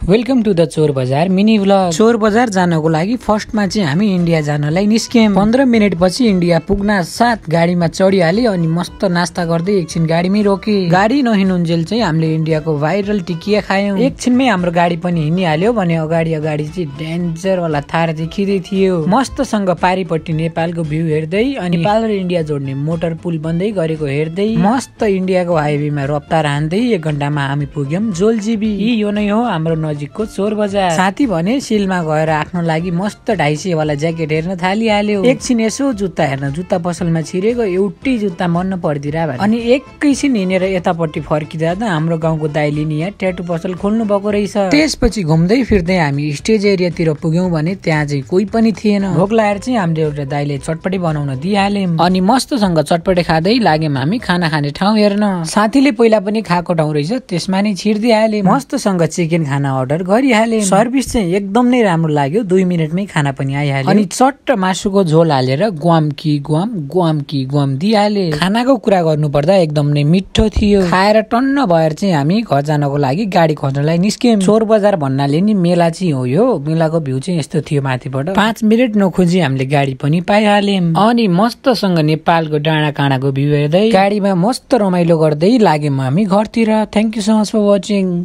Welcome two the चोर बजार mini vlog. चोर बजार जानको लागि फर्स्टमा चाहिँ हामी इन्डिया जानलाई निस्क्यौं। 15 मिनेट पछि इन्डिया पुग्न साथ गाडीमा चढिहाले अनि मस्त नास्ता गर्दै एकछिन गाडीमै रोके। गाडी नहिँडुन्जेल चाहिँ हामीले इन्डियाको भाइरल टिकिया खायौं। एकछिनमै हाम्रो गाडी पनि हिँडिहाल्यो भने अगाडि चाहिँ डेन्जर वाला थार देखिँदै थियो। मस्तसँग पारिपट्टि नेपालको भ्यू हेर्दै अनि नेपाल र इन्डिया जोड्ने मोटर पुल बन्दै गरेको हेर्दै मस्त इन्डियाको हाइवेमा रफ्तार हान्दै 1 घण्टामा हामी पुग्यौं जोलजीबी। यो नै हो हाम्रो नजिकको चोर बजार। साथी भने सिलमा गएर आफ्नो लागि मस्त 250 वाला ज्याकेट हेर्न थालिहाल्यो। एकछिन यसो जुत्ता हेर्न जुत्ता पसलमा छिरेको एउटै जुत्ता मन नपर्दिरा भयो। अनि एकैछिन हिँडेर यतापट्टि फर्किँदा त हाम्रो गाउँको दाइले नि यहाँ ट्याटु पसल खोल्नु भएको रहेछ। त्यसपछि घुम्दै फिर्दै हामी स्टेज एरियातिर पुग्यौं भने त्यहाँ चाहिँ कोही पनि थिएन। भोक लागेर चाहिँ हामीले एउटा दाइले चटपटी बनाउन दिइहाल्यौं अनि मस्तसँग चटपटी खाँदै लाग्यौं हामी खाना खाने ठाउँ हेर्न। साथीले पहिला पनि खाएको ठाउँ रहेछ त्यसमा नि छिर्दै हाले। मस्तसँग चिकन खाना अर्डर गरिहाले। सर्भिस चाहिँ एकदम नै राम्रो लाग्यो। 2 मिनेटमै खाना पनि आइहाल्यो अनि चट्ट मासुको झोल हालेर ग्वाम कि ग्वाम दिइहाले। खानाको कुरा गर्नु पर्दा एकदम नै मिठो थियो। खाएर टन्न भएर चाहिँ हामी घर जानको लागि गाडी खोज्नलाई निस्क्यौं। चोर बजार भन्नाले नि मेला चाहिँ हो। यो मेलाको भ्यू चाहिँ यस्तो थियो माथिबाट। 5 मिनेट नखोजी हामीले गाडी पनि पाइहाल्यौं अनि मस्तसँग नेपालको डाँडा काँडाको भ्यू हेर्दै गाडीमा मस्त रमाइलो गर्दै लाग्यौं हामी घरतिर। Thank you so much for watching.